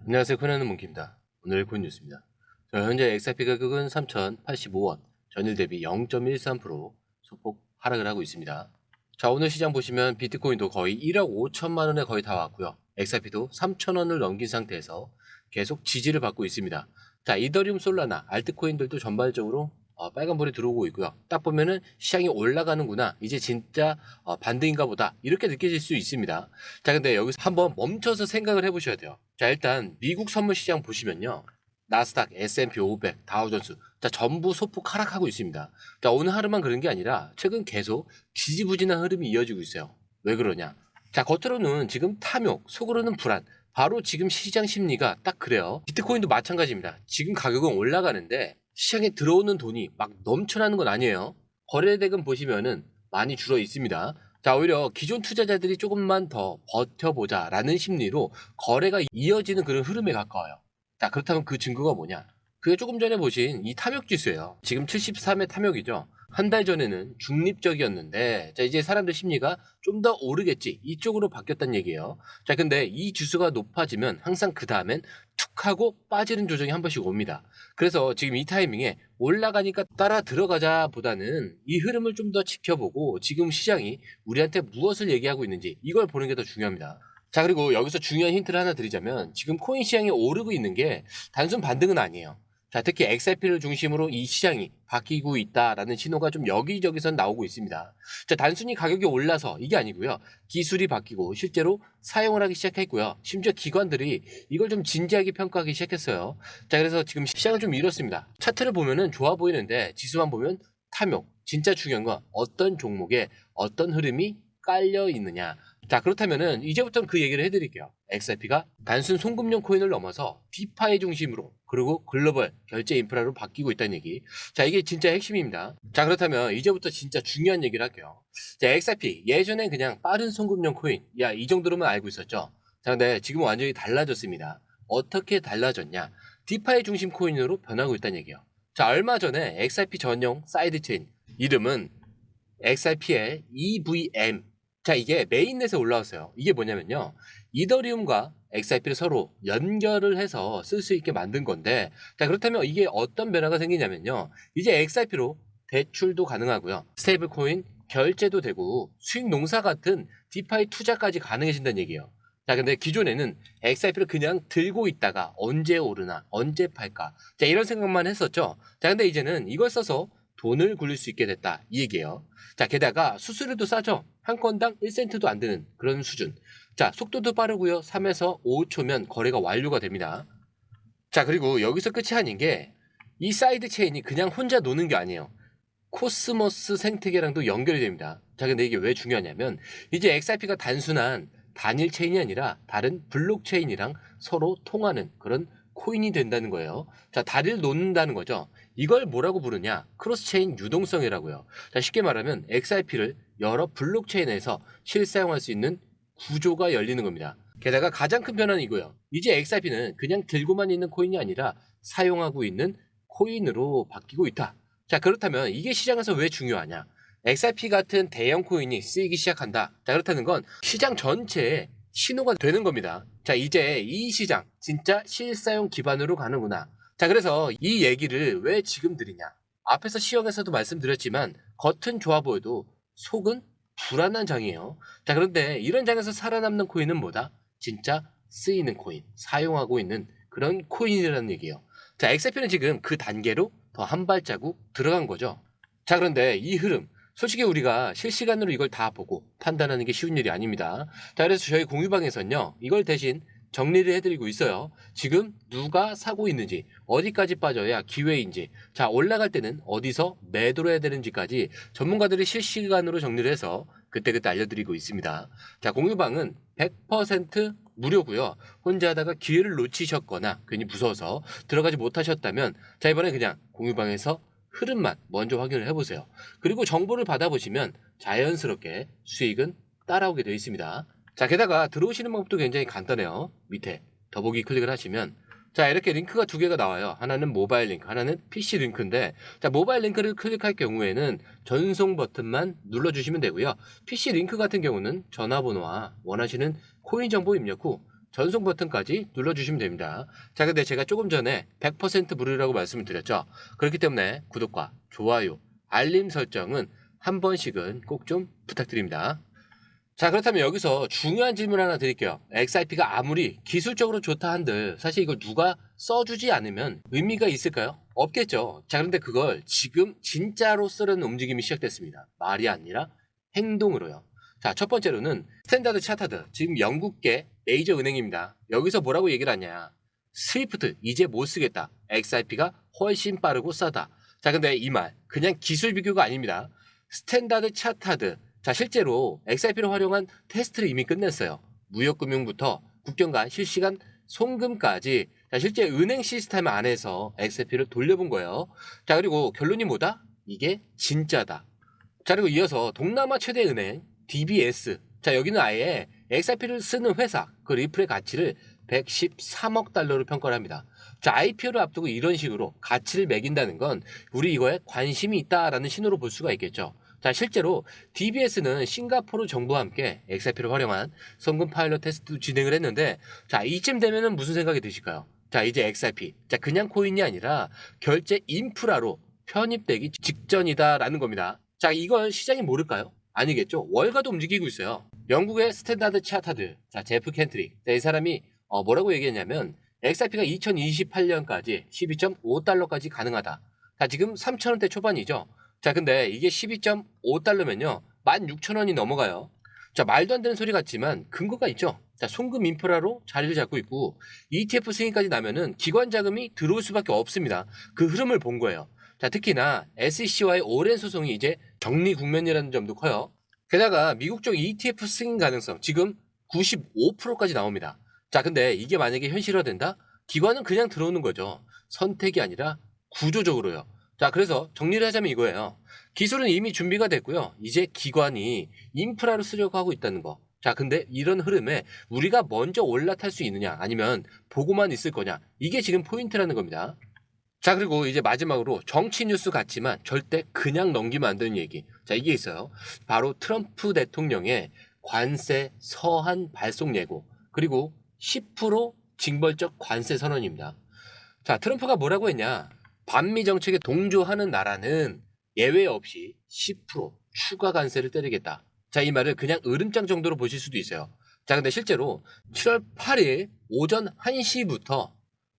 안녕하세요. 코난의 몽키입니다. 오늘의 코인 뉴스입니다. 현재 XRP 가격은 3,085원, 전일 대비 0.13% 소폭 하락을 하고 있습니다. 자, 오늘 시장 보시면 비트코인도 거의 1억 5천만 원에 거의 다 왔고요. XRP도 3,000원을 넘긴 상태에서 계속 지지를 받고 있습니다. 자, 이더리움, 솔라나, 알트코인들도 전반적으로 빨간불이 들어오고 있고요. 딱 보면은 시장이 올라가는구나, 이제 진짜 반등인가 보다, 이렇게 느껴질 수 있습니다. 자, 근데 여기서 한번 멈춰서 생각을 해보셔야 돼요. 자, 일단 미국 선물 시장 보시면요, 나스닥, S&P 500, 다우존스, 자, 전부 소폭 하락하고 있습니다. 자, 오늘 하루만 그런 게 아니라 최근 계속 지지부진한 흐름이 이어지고 있어요. 왜 그러냐? 자, 겉으로는 지금 탐욕, 속으로는 불안, 바로 지금 시장 심리가 딱 그래요. 비트코인도 마찬가지입니다. 지금 가격은 올라가는데 시장에 들어오는 돈이 막 넘쳐나는 건 아니에요. 거래대금 보시면은 많이 줄어 있습니다. 자, 오히려 기존 투자자들이 조금만 더 버텨보자 라는 심리로 거래가 이어지는 그런 흐름에 가까워요. 자, 그렇다면 그 증거가 뭐냐? 그게 조금 전에 보신 이 탐욕 지수예요. 지금 73의 탐욕이죠. 한 달 전에는 중립적이었는데, 자, 이제 사람들 심리가 좀 더 오르겠지, 이쪽으로 바뀌었다는 얘기예요. 자, 근데 이 지수가 높아지면 항상 그 다음엔 툭 하고 빠지는 조정이 한 번씩 옵니다. 그래서 지금 이 타이밍에 올라가니까 따라 들어가자 보다는 이 흐름을 좀 더 지켜보고 지금 시장이 우리한테 무엇을 얘기하고 있는지 이걸 보는 게 더 중요합니다. 자, 그리고 여기서 중요한 힌트를 하나 드리자면 지금 코인 시장이 오르고 있는 게 단순 반등은 아니에요. 자, 특히 XRP를 중심으로 이 시장이 바뀌고 있다라는 신호가 좀 여기저기서 나오고 있습니다. 자, 단순히 가격이 올라서 이게 아니고요. 기술이 바뀌고 실제로 사용을 하기 시작했고요. 심지어 기관들이 이걸 좀 진지하게 평가하기 시작했어요. 자, 그래서 지금 시장은 좀 이렇습니다. 차트를 보면은 좋아 보이는데 지수만 보면 탐욕. 진짜 중요한 건 어떤 종목에 어떤 흐름이 깔려 있느냐. 자, 그렇다면은 이제부터는 그 얘기를 해드릴게요. XRP가 단순 송금용 코인을 넘어서 디파이 중심으로, 그리고 글로벌 결제 인프라로 바뀌고 있다는 얘기. 자, 이게 진짜 핵심입니다. 자, 그렇다면 이제부터 진짜 중요한 얘기를 할게요. 자, XRP 예전엔 그냥 빠른 송금용 코인, 야, 이 정도로만 알고 있었죠. 자, 근데 지금 완전히 달라졌습니다. 어떻게 달라졌냐? 디파이 중심 코인으로 변하고 있다는 얘기예요. 자, 얼마 전에 XRP 전용 사이드체인 이름은 XRP의 EVM. 자, 이게 메인넷에 올라왔어요. 이게 뭐냐면요, 이더리움과 XRP를 서로 연결을 해서 쓸 수 있게 만든 건데, 자, 그렇다면 이게 어떤 변화가 생기냐면요, 이제 XRP로 대출도 가능하고요, 스테이블 코인 결제도 되고 수익 농사 같은 디파이 투자까지 가능해진다는 얘기예요. 자, 근데 기존에는 XRP를 그냥 들고 있다가 언제 오르나 언제 팔까, 자, 이런 생각만 했었죠. 자, 근데 이제는 이걸 써서 돈을 굴릴 수 있게 됐다, 이 얘기예요. 자, 게다가 수수료도 싸죠. 한 건당 1센트도 안 드는 그런 수준. 자, 속도도 빠르고요. 3에서 5초면 거래가 완료가 됩니다. 자, 그리고 여기서 끝이 아닌 게 이 사이드 체인이 그냥 혼자 노는 게 아니에요. 코스모스 생태계랑도 연결이 됩니다. 자, 근데 이게 왜 중요하냐면 이제 XRP가 단순한 단일 체인이 아니라 다른 블록체인이랑 서로 통하는 그런 코인이 된다는 거예요. 자, 다리를 놓는다는 거죠. 이걸 뭐라고 부르냐? 크로스체인 유동성이라고요. 자, 쉽게 말하면 XRP를 여러 블록체인에서 실사용할 수 있는 구조가 열리는 겁니다. 게다가 가장 큰 변화는 이거예요. 이제 XRP는 그냥 들고만 있는 코인이 아니라 사용하고 있는 코인으로 바뀌고 있다. 자, 그렇다면 이게 시장에서 왜 중요하냐? XRP 같은 대형 코인이 쓰이기 시작한다. 자, 그렇다는 건 시장 전체에 신호가 되는 겁니다. 자, 이제 이 시장 진짜 실사용 기반으로 가는구나. 자, 그래서 이 얘기를 왜 지금 드리냐? 앞에서 시황에서도 말씀드렸지만 겉은 좋아 보여도 속은 불안한 장이에요. 자, 그런데 이런 장에서 살아남는 코인은 뭐다? 진짜 쓰이는 코인, 사용하고 있는 그런 코인이라는 얘기예요. 자, XRP는 지금 그 단계로 더 한 발자국 들어간 거죠. 자, 그런데 이 흐름, 솔직히 우리가 실시간으로 이걸 다 보고 판단하는 게 쉬운 일이 아닙니다. 자, 그래서 저희 공유방에서는요, 이걸 대신 정리를 해드리고 있어요. 지금 누가 사고 있는지, 어디까지 빠져야 기회인지, 자, 올라갈 때는 어디서 매도를 해야 되는지까지 전문가들이 실시간으로 정리를 해서 그때그때 알려드리고 있습니다. 자, 공유방은 100% 무료고요. 혼자 하다가 기회를 놓치셨거나 괜히 무서워서 들어가지 못하셨다면, 자, 이번에 그냥 공유방에서 흐름만 먼저 확인을 해보세요. 그리고 정보를 받아보시면 자연스럽게 수익은 따라오게 되어 있습니다. 자, 게다가 들어오시는 방법도 굉장히 간단해요. 밑에 더보기 클릭을 하시면, 자, 이렇게 링크가 두 개가 나와요. 하나는 모바일 링크, 하나는 PC 링크인데, 자, 모바일 링크를 클릭할 경우에는 전송 버튼만 눌러주시면 되고요. PC 링크 같은 경우는 전화번호와 원하시는 코인 정보 입력 후 전송 버튼까지 눌러주시면 됩니다. 자, 근데 제가 조금 전에 100% 무료라고 말씀을 드렸죠. 그렇기 때문에 구독과 좋아요, 알림 설정은 한 번씩은 꼭 좀 부탁드립니다. 자, 그렇다면 여기서 중요한 질문 하나 드릴게요. XIP가 아무리 기술적으로 좋다 한들 사실 이걸 누가 써주지 않으면 의미가 있을까요? 없겠죠. 자, 그런데 그걸 지금 진짜로 쓰려는 움직임이 시작됐습니다. 말이 아니라 행동으로요. 자, 첫 번째로는 스탠다드 차타드, 지금 영국계 메이저 은행입니다. 여기서 뭐라고 얘기를 하냐. 스위프트 이제 못 쓰겠다. XIP가 훨씬 빠르고 싸다. 자, 근데 이 말 그냥 기술 비교가 아닙니다. 스탠다드 차타드, 자, 실제로 XIP를 활용한 테스트를 이미 끝냈어요. 무역금융부터 국경 간 실시간 송금까지, 자, 실제 은행 시스템 안에서 XIP를 돌려본 거예요. 자, 그리고 결론이 뭐다? 이게 진짜다. 자, 그리고 이어서 동남아 최대 은행 DBS, 자, 여기는 아예 XIP를 쓰는 회사 그 리플의 가치를 113억 달러로 평가를 합니다. 자, IPO를 앞두고 이런 식으로 가치를 매긴다는 건 우리 이거에 관심이 있다라는 신호로 볼 수가 있겠죠. 자, 실제로 DBS는 싱가포르 정부와 함께 XIP를 활용한 성금 파일럿 테스트도 진행을 했는데, 자, 이쯤 되면은 무슨 생각이 드실까요? 자, 이제 XIP, 자, 그냥 코인이 아니라 결제 인프라로 편입되기 직전이다라는 겁니다. 자, 이걸 시장이 모를까요? 아니겠죠. 월가도 움직이고 있어요. 영국의 스탠다드 차타드, 자, 제프 켄트릭, 자, 이 사람이 뭐라고 얘기했냐면 XIP가 2028년까지 12.5달러까지 가능하다. 자, 지금 3,000원대 초반이죠. 자, 근데 이게 12.5달러면요 16,000원이 넘어가요. 자, 말도 안 되는 소리 같지만 근거가 있죠. 자, 송금 인프라로 자리를 잡고 있고 ETF 승인까지 나면은 기관 자금이 들어올 수밖에 없습니다. 그 흐름을 본 거예요. 자, 특히나 SEC와의 오랜 소송이 이제 정리 국면이라는 점도 커요. 게다가 미국 쪽 ETF 승인 가능성 지금 95%까지 나옵니다. 자, 근데 이게 만약에 현실화된다? 기관은 그냥 들어오는 거죠. 선택이 아니라 구조적으로요. 자, 그래서 정리를 하자면 이거예요. 기술은 이미 준비가 됐고요. 이제 기관이 인프라로 쓰려고 하고 있다는 거. 자, 근데 이런 흐름에 우리가 먼저 올라탈 수 있느냐 아니면 보고만 있을 거냐, 이게 지금 포인트라는 겁니다. 자, 그리고 이제 마지막으로 정치 뉴스 같지만 절대 그냥 넘기면 안 되는 얘기. 자, 이게 있어요. 바로 트럼프 대통령의 관세 서한 발송 예고, 그리고 10% 징벌적 관세 선언입니다. 자, 트럼프가 뭐라고 했냐. 반미 정책에 동조하는 나라는 예외 없이 10% 추가 관세를 때리겠다. 자, 이 말을 그냥 으름장 정도로 보실 수도 있어요. 자, 근데 실제로 7월 8일 오전 1시부터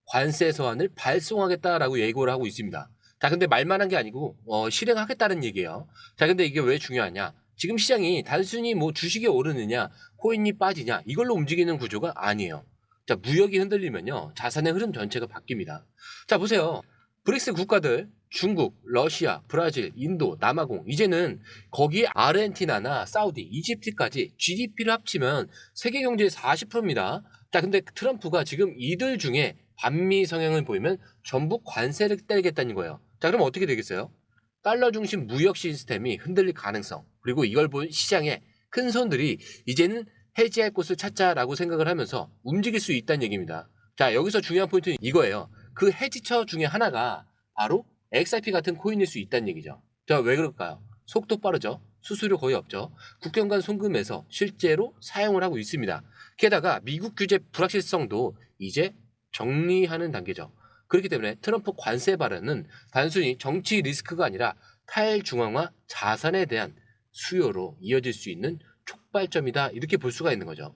관세 서한을 발송하겠다라고 예고를 하고 있습니다. 자, 근데 말만 한 게 아니고 실행하겠다는 얘기예요. 자, 근데 이게 왜 중요하냐? 지금 시장이 단순히 뭐 주식이 오르느냐, 코인이 빠지냐 이걸로 움직이는 구조가 아니에요. 자, 무역이 흔들리면요 자산의 흐름 전체가 바뀝니다. 자, 보세요. 브릭스 국가들 중국, 러시아, 브라질, 인도, 남아공, 이제는 거기에 아르헨티나나 사우디, 이집트까지 GDP를 합치면 세계 경제의 40%입니다. 자, 근데 트럼프가 지금 이들 중에 반미 성향을 보이면 전부 관세를 때리겠다는 거예요. 자, 그럼 어떻게 되겠어요? 달러 중심 무역 시스템이 흔들릴 가능성, 그리고 이걸 본 시장의 큰 손들이 이제는 해지할 곳을 찾자라고 생각을 하면서 움직일 수 있다는 얘기입니다. 자, 여기서 중요한 포인트는 이거예요. 그 해지처 중에 하나가 바로 XRP 같은 코인일 수 있다는 얘기죠. 자, 왜 그럴까요? 속도 빠르죠. 수수료 거의 없죠. 국경 간 송금에서 실제로 사용을 하고 있습니다. 게다가 미국 규제 불확실성도 이제 정리하는 단계죠. 그렇기 때문에 트럼프 관세 발언은 단순히 정치 리스크가 아니라 탈중앙화 자산에 대한 수요로 이어질 수 있는 촉발점이다, 이렇게 볼 수가 있는 거죠.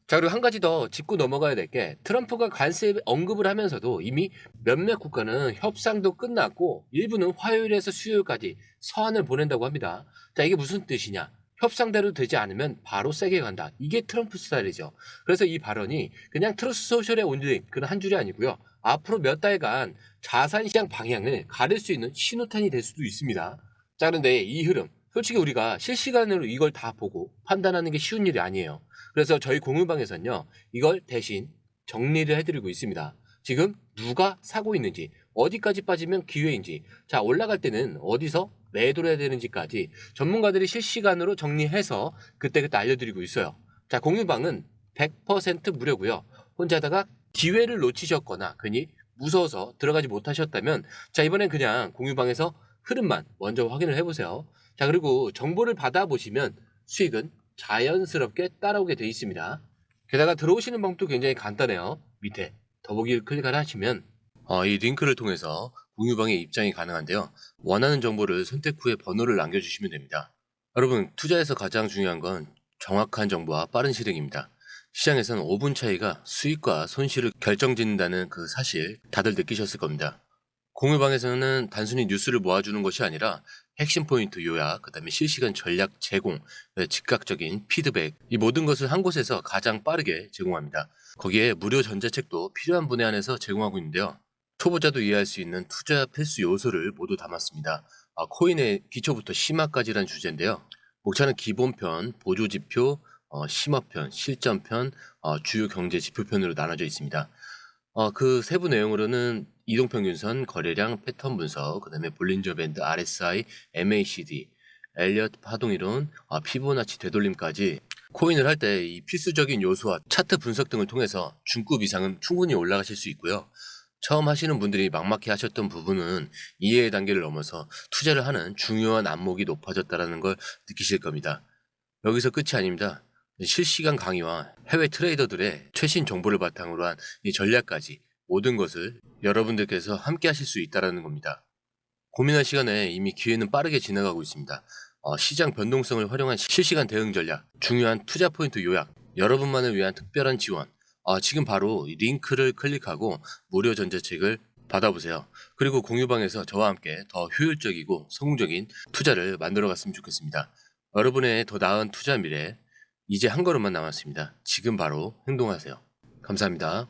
자, 그리고 한 가지 더 짚고 넘어가야 될 게, 트럼프가 관세 언급을 하면서도 이미 몇몇 국가는 협상도 끝났고 일부는 화요일에서 수요일까지 서한을 보낸다고 합니다. 자, 이게 무슨 뜻이냐? 협상대로 되지 않으면 바로 세게 간다. 이게 트럼프 스타일이죠. 그래서 이 발언이 그냥 트루스 소셜에 올린 그런 한 줄이 아니고요. 앞으로 몇 달간 자산시장 방향을 가릴 수 있는 신호탄이 될 수도 있습니다. 자, 그런데 이 흐름, 솔직히 우리가 실시간으로 이걸 다 보고 판단하는 게 쉬운 일이 아니에요. 그래서 저희 공유방에서는요, 이걸 대신 정리를 해드리고 있습니다. 지금 누가 사고 있는지, 어디까지 빠지면 기회인지, 자, 올라갈 때는 어디서 매도를 해야 되는지까지 전문가들이 실시간으로 정리해서 그때그때 알려드리고 있어요. 자, 공유방은 100% 무료고요. 혼자 하다가 기회를 놓치셨거나 괜히 무서워서 들어가지 못하셨다면, 자, 이번엔 그냥 공유방에서 흐름만 먼저 확인을 해보세요. 자, 그리고 정보를 받아보시면 수익은 자연스럽게 따라오게 되어 있습니다. 게다가 들어오시는 방법도 굉장히 간단해요. 밑에 더보기를 클릭을 하시면 이 링크를 통해서 공유방에 입장이 가능한데요. 원하는 정보를 선택 후에 번호를 남겨주시면 됩니다. 여러분, 투자에서 가장 중요한 건 정확한 정보와 빠른 실행입니다. 시장에서는 5분 차이가 수익과 손실을 결정짓는다는 그 사실 다들 느끼셨을 겁니다. 공유방에서는 단순히 뉴스를 모아주는 것이 아니라 핵심 포인트 요약, 그다음에 실시간 전략 제공, 즉각적인 피드백, 이 모든 것을 한 곳에서 가장 빠르게 제공합니다. 거기에 무료 전자책도 필요한 분에 한해서 제공하고 있는데요. 초보자도 이해할 수 있는 투자 필수 요소를 모두 담았습니다. 코인의 기초부터 심화까지란 주제인데요. 목차는 기본편, 보조지표, 심화편, 실전편, 주요 경제 지표편으로 나눠져 있습니다. 그 세부 내용으로는 이동평균선, 거래량, 패턴 분석, 그다음에 볼린저 밴드, RSI, MACD, 엘리엇 파동이론, 피보나치 되돌림까지 코인을 할 때 이 필수적인 요소와 차트 분석 등을 통해서 중급 이상은 충분히 올라가실 수 있고요. 처음 하시는 분들이 막막해 하셨던 부분은 이해의 단계를 넘어서 투자를 하는 중요한 안목이 높아졌다는 걸 느끼실 겁니다. 여기서 끝이 아닙니다. 실시간 강의와 해외 트레이더들의 최신 정보를 바탕으로 한 이 전략까지 모든 것을 여러분들께서 함께 하실 수 있다는 겁니다. 고민할 시간에 이미 기회는 빠르게 지나가고 있습니다. 시장 변동성을 활용한 실시간 대응 전략, 중요한 투자 포인트 요약, 여러분만을 위한 특별한 지원. 지금 바로 이 링크를 클릭하고 무료 전자책을 받아보세요. 그리고 공유방에서 저와 함께 더 효율적이고 성공적인 투자를 만들어 갔으면 좋겠습니다. 여러분의 더 나은 투자 미래, 이제 한 걸음만 남았습니다. 지금 바로 행동하세요. 감사합니다.